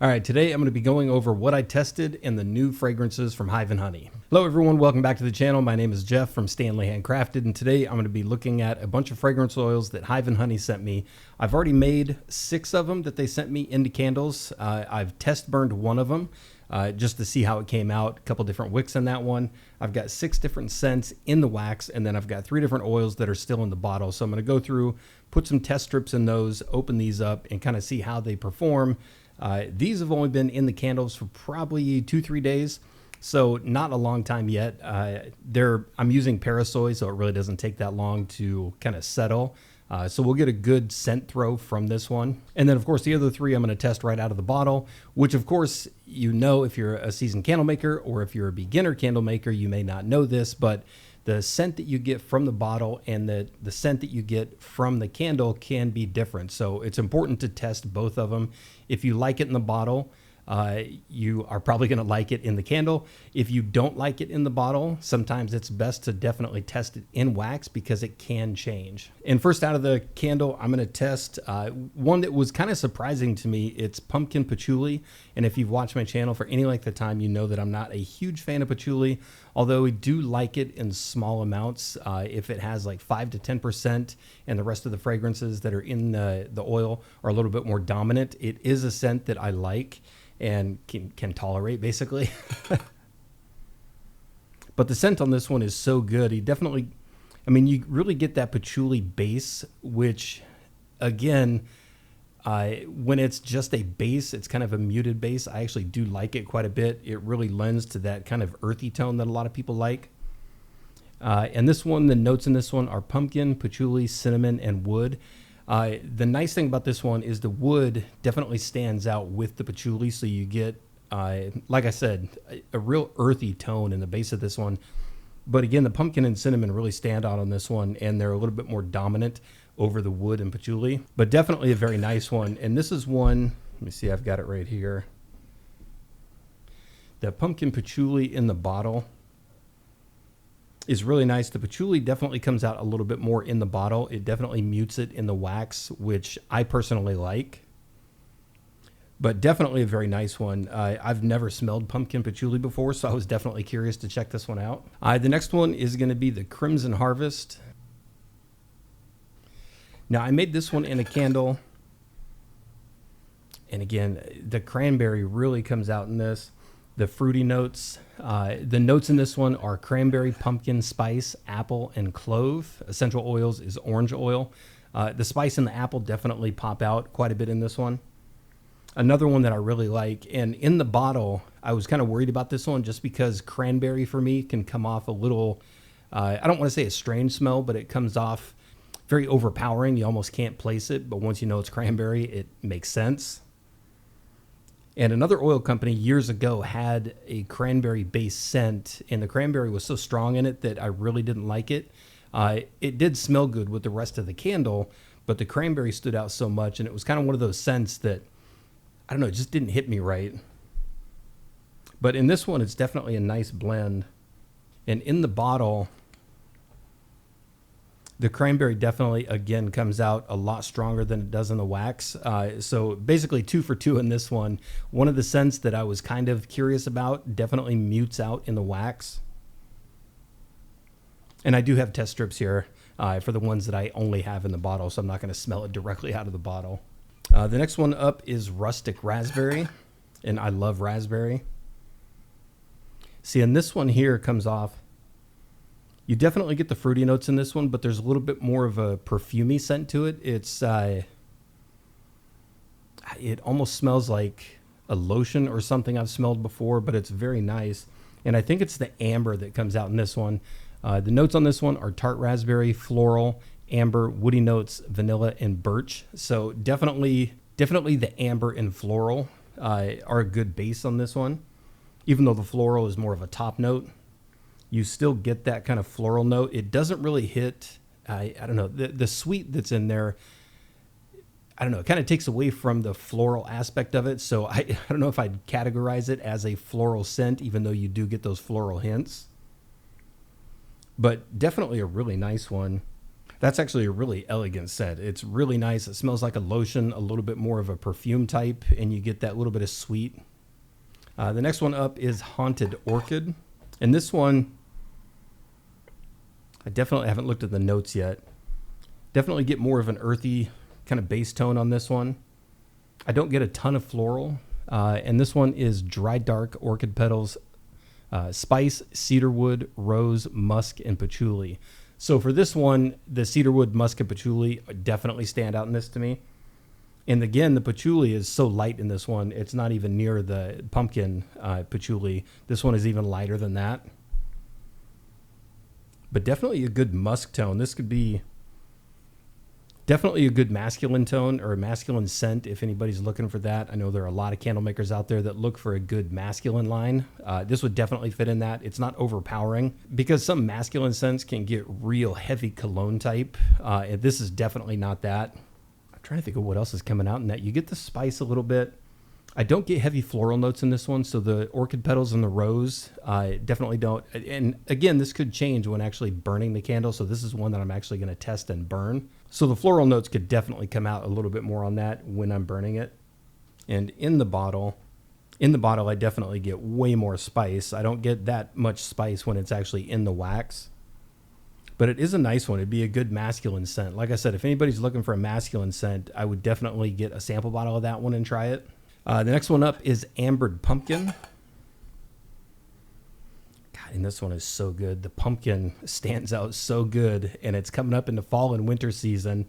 All right, today I'm going to be going over what I tested and the new fragrances from Hive and Honey. Hello everyone, welcome back to the channel. My name is Jeff from Standley Handcrafted, and today I'm going to be looking at a bunch of fragrance oils that Hive and Honey sent me. I've already made 6 of them that they sent me into candles. I've test burned one of them just to see how it came out. A couple different wicks in that one. I've got 6 different scents in the wax, and then I've got 3 different oils that are still in the bottle. So I'm going to go through, put some test strips in those, open these up, and kind of see how they perform. These have only been in the candles for probably 2-3 days, so not a long time yet. I'm using parasoy, so it really doesn't take that long to kind of settle. So we'll get a good scent throw from this one. And then, of course, the other 3 I'm going to test right out of the bottle, which, of course, you know, if you're a seasoned candle maker or if you're a beginner candle maker, you may not know this, but the scent that you get from the bottle and the scent that you get from the candle can be different. So it's important to test both of them. If you like it in the bottle, you are probably going to like it in the candle. If you don't like it in the bottle, sometimes it's best to definitely test it in wax because it can change. And first out of the candle, I'm going to test one that was kind of surprising to me. It's pumpkin patchouli. And if you've watched my channel for any length of time, you know that I'm not a huge fan of patchouli, although we do like it in small amounts. If it has like 5 to 10% and the rest of the fragrances that are in the oil are a little bit more dominant, it is a scent that I like and can tolerate, basically. But the scent on this one is so good. You really get that patchouli base, which, again, when it's just a base, it's kind of a muted base. I actually do like it quite a bit. It really lends to that kind of earthy tone that a lot of people like. And this one, the notes in this one are pumpkin, patchouli, cinnamon, and wood. The nice thing about this one is the wood definitely stands out with the patchouli, so you get, like I said, a real earthy tone in the base of this one. But again, the pumpkin and cinnamon really stand out on this one, and they're a little bit more dominant over the wood and patchouli. But definitely a very nice one. And this is one, let me see, I've got it right here. The pumpkin patchouli in the bottle is really nice. The patchouli definitely comes out a little bit more in the bottle. It definitely mutes it in the wax, which I personally like. But definitely a very nice one. I've never smelled pumpkin patchouli before, so I was definitely curious to check this one out. The next one is going to be the Crimson Harvest. Now, I made this one in a candle. And again, the cranberry really comes out in this. The fruity notes. The notes in this one are cranberry, pumpkin, spice, apple, and clove. Essential oils is orange oil. The spice and the apple definitely pop out quite a bit in this one. Another one that I really like, and in the bottle, I was kind of worried about this one just because cranberry for me can come off a little, I don't want to say a strange smell, but it comes off very overpowering. You almost can't place it, but once you know it's cranberry, it makes sense. And another oil company years ago had a cranberry-based scent, and the cranberry was so strong in it that I really didn't like it. It did smell good with the rest of the candle, but the cranberry stood out so much, and it was kind of one of those scents that, I don't know, it just didn't hit me right. But in this one, it's definitely a nice blend. And in the bottle, the cranberry definitely, again, comes out a lot stronger than it does in the wax. So basically 2 for 2 in this one. One of the scents that I was kind of curious about definitely mutes out in the wax. And I do have test strips here for the ones that I only have in the bottle, so I'm not going to smell it directly out of the bottle. The next one up is Rustic Raspberry, and I love raspberry. See, and this one here comes off. You definitely get the fruity notes in this one, but there's a little bit more of a perfumey scent to it. It almost smells like a lotion or something I've smelled before, but it's very nice. And I think it's the amber that comes out in this one. The notes on this one are tart raspberry, floral, amber, woody notes, vanilla, and birch. So definitely the amber and floral are a good base on this one. Even though the floral is more of a top note, you still get that kind of floral note. It doesn't really hit, I don't know, the sweet that's in there, I don't know, it kind of takes away from the floral aspect of it. So I don't know if I'd categorize it as a floral scent, even though you do get those floral hints. But definitely a really nice one. That's actually a really elegant scent. It's really nice. It smells like a lotion, a little bit more of a perfume type, and you get that little bit of sweet. The next one up is Haunted Orchid. And this one, I definitely haven't looked at the notes yet. Definitely get more of an earthy kind of base tone on this one. I don't get a ton of floral. And this one is Dry Dark Orchid Petals, Spice, Cedarwood, Rose, Musk, and Patchouli. So for this one, the Cedarwood, Musk, and Patchouli definitely stand out in this to me. And again, the patchouli is so light in this one, it's not even near the pumpkin patchouli. This one is even lighter than that. But definitely a good musk tone. This could be definitely a good masculine tone or a masculine scent if anybody's looking for that. I know there are a lot of candle makers out there that look for a good masculine line. This would definitely fit in that. It's not overpowering because some masculine scents can get real heavy cologne type. And this is definitely not that. I'm trying to think of what else is coming out in that. You get the spice a little bit. I don't get heavy floral notes in this one, so the orchid petals and the rose definitely don't. And again, this could change when actually burning the candle, so this is one that I'm actually going to test and burn. So the floral notes could definitely come out a little bit more on that when I'm burning it. And in the bottle I definitely get way more spice. I don't get that much spice when it's actually in the wax. But it is a nice one. It'd be a good masculine scent. Like I said, if anybody's looking for a masculine scent, I would definitely get a sample bottle of that one and try it. The next one up is Ambered Pumpkin. God, and this one is so good. The pumpkin stands out so good, and it's coming up into fall and winter season.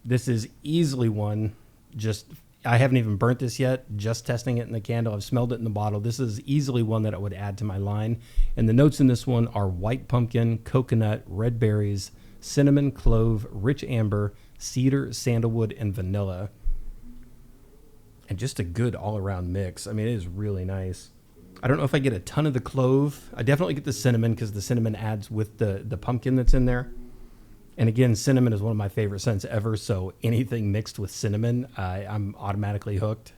This is easily one, I haven't even burnt this yet, just testing it in the candle. I've smelled it in the bottle. This is easily one that I would add to my line. And the notes in this one are white pumpkin, coconut, red berries, cinnamon, clove, rich amber, cedar, sandalwood, and vanilla. And just a good all-around mix. I mean, it is really nice. I don't know if I get a ton of the clove. I definitely get the cinnamon because the cinnamon adds with the pumpkin that's in there. And again, cinnamon is one of my favorite scents ever, so anything mixed with cinnamon, I'm automatically hooked.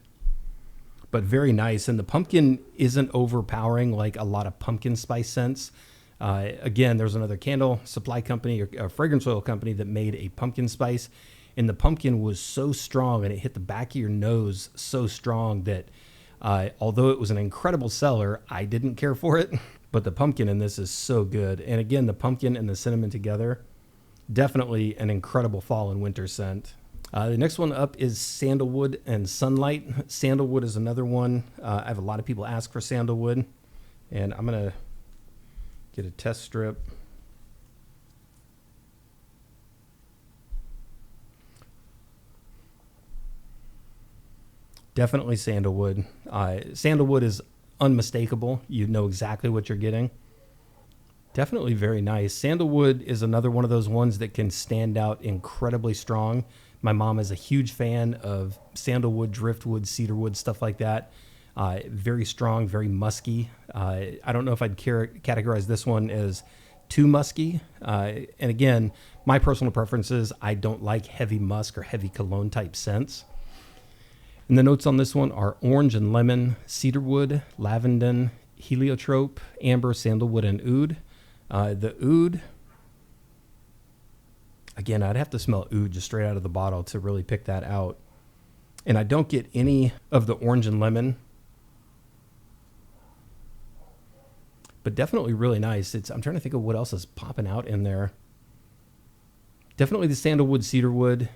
But very nice. And the pumpkin isn't overpowering like a lot of pumpkin spice scents. Again, there's another candle supply company or a fragrance oil company that made a pumpkin spice. And the pumpkin was so strong and it hit the back of your nose so strong that although it was an incredible seller, I didn't care for it. But the pumpkin in this is so good. And again, the pumpkin and the cinnamon together, definitely an incredible fall and winter scent. The next one up is Sandalwood and Sunlight. Sandalwood is another one. I have a lot of people ask for sandalwood. And I'm going to get a test strip. Definitely sandalwood. Sandalwood is unmistakable. You know exactly what you're getting. Definitely very nice. Sandalwood is another one of those ones that can stand out incredibly strong. My mom is a huge fan of sandalwood, driftwood, cedarwood, stuff like that. Very strong, very musky. I don't know if I'd categorize this one as too musky. And again, my personal preferences, I don't like heavy musk or heavy cologne type scents. And the notes on this one are orange and lemon, cedarwood, lavender, heliotrope, amber, sandalwood, and oud. The oud, again, I'd have to smell oud just straight out of the bottle to really pick that out. And I don't get any of the orange and lemon, but definitely really nice. I'm trying to think of what else is popping out in there. Definitely the sandalwood, cedarwood.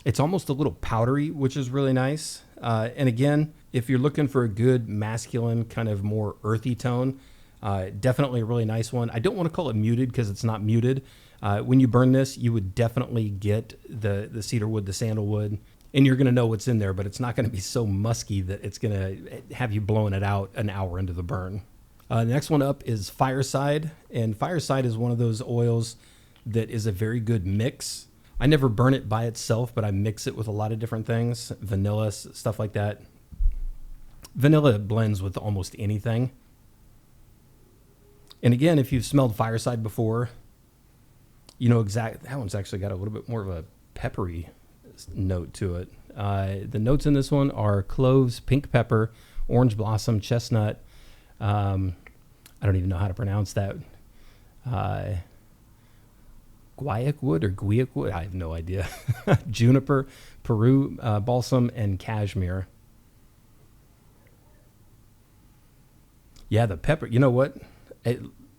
It's almost a little powdery, which is really nice. And again, if you're looking for a good masculine, kind of more earthy tone, definitely a really nice one. I don't want to call it muted because it's not muted. When you burn this, you would definitely get the cedarwood, the sandalwood, and you're going to know what's in there, but it's not going to be so musky that it's going to have you blowing it out an hour into the burn. The next one up is Fireside, and Fireside is one of those oils that is a very good mix. I never burn it by itself, but I mix it with a lot of different things, vanilla, stuff like that. Vanilla blends with almost anything. And again, if you've smelled Fireside before, you know exactly, that one's actually got a little bit more of a peppery note to it. The notes in this one are cloves, pink pepper, orange blossom, chestnut. I don't even know how to pronounce that. guaiac wood or guaiac wood. I have no idea. Juniper, Peru balsam, and cashmere. Yeah, the pepper. You know what?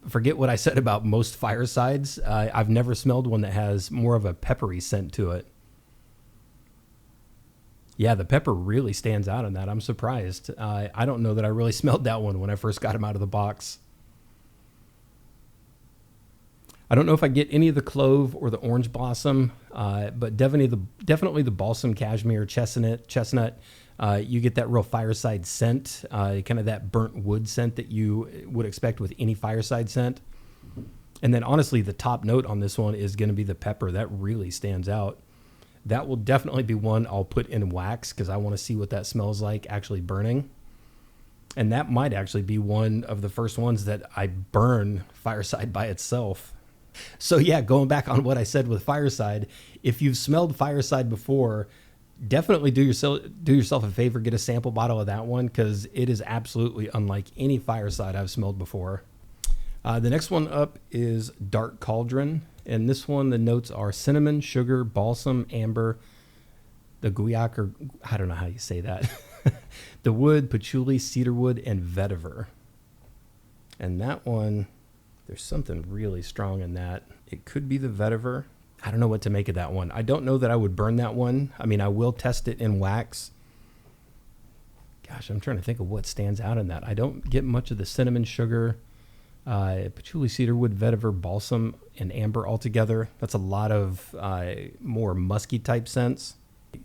Forget what I said about most firesides. I've never smelled one that has more of a peppery scent to it. Yeah, the pepper really stands out in that. I'm surprised. I don't know that I really smelled that one when I first got him out of the box. I don't know if I get any of the clove or the orange blossom, but definitely the balsam, cashmere, chestnut. You get that real fireside scent, kind of that burnt wood scent that you would expect with any fireside scent. And then honestly, the top note on this one is going to be the pepper. That really stands out. That will definitely be one I'll put in wax because I want to see what that smells like actually burning. And that might actually be one of the first ones that I burn fireside by itself. So yeah, going back on what I said with fireside, if you've smelled fireside before, definitely do yourself a favor, get a sample bottle of that one because it is absolutely unlike any fireside I've smelled before. The next one up is Dark Cauldron. And this one, the notes are cinnamon, sugar, balsam, amber, the guaiac, or I don't know how you say that, the wood, patchouli, cedarwood, and vetiver. And that one, there's something really strong in that. It could be the vetiver. I don't know what to make of that one. I don't know that I would burn that one. I mean, I will test it in wax. Gosh, I'm trying to think of what stands out in that. I don't get much of the cinnamon, sugar, patchouli, cedarwood, vetiver, balsam, and amber altogether. That's a lot of more musky type scents.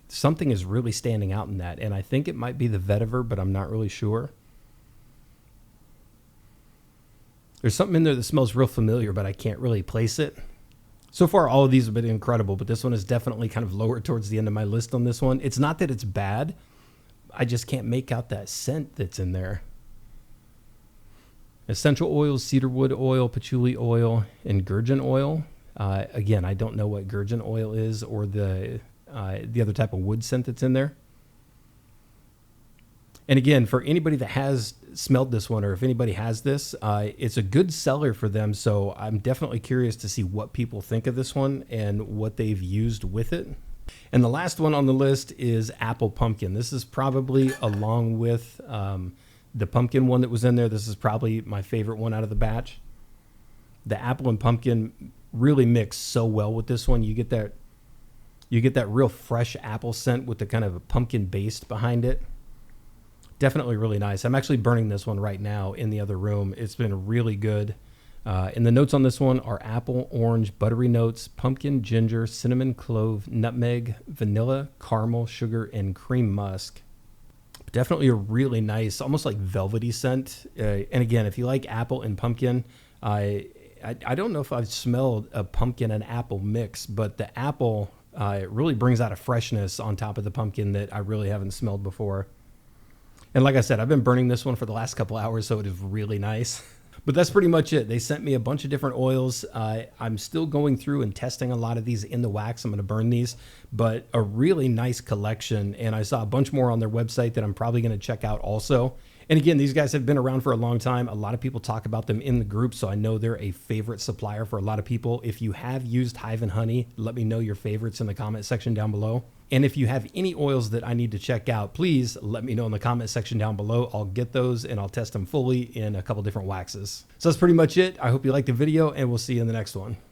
Something is really standing out in that, and I think it might be the vetiver, but I'm not really sure. There's something in there that smells real familiar, but I can't really place it. So far, all of these have been incredible, but this one is definitely kind of lower towards the end of my list on this one. It's not that it's bad. I just can't make out that scent that's in there. Essential oils, cedarwood oil, patchouli oil, and gurgeon oil. Again, I don't know what gurgeon oil is or the other type of wood scent that's in there. And again, for anybody that has smelled this one, or if anybody has this, it's a good seller for them. So I'm definitely curious to see what people think of this one and what they've used with it. And the last one on the list is apple pumpkin. This is probably, along with the pumpkin one that was in there, this is probably my favorite one out of the batch. The apple and pumpkin really mix so well with this one. You get that real fresh apple scent with the kind of a pumpkin base behind it. Definitely really nice. I'm actually burning this one right now in the other room. It's been really good. And the notes on this one are apple, orange, buttery notes, pumpkin, ginger, cinnamon, clove, nutmeg, vanilla, caramel, sugar, and cream musk. Definitely a really nice, almost like velvety scent. And again, if you like apple and pumpkin, I don't know if I've smelled a pumpkin and apple mix, but the apple it really brings out a freshness on top of the pumpkin that I really haven't smelled before. And like I said, I've been burning this one for the last couple hours, so it is really nice. But that's pretty much it. They sent me a bunch of different oils. I'm still going through and testing a lot of these in the wax. I'm going to burn these, but a really nice collection. And I saw a bunch more on their website that I'm probably going to check out also. And again, these guys have been around for a long time. A lot of people talk about them in the group, so I know they're a favorite supplier for a lot of people. If you have used Hive and Honey, let me know your favorites in the comment section down below. And if you have any oils that I need to check out, please let me know in the comment section down below. I'll get those and I'll test them fully in a couple different waxes. So that's pretty much it. I hope you liked the video, and we'll see you in the next one.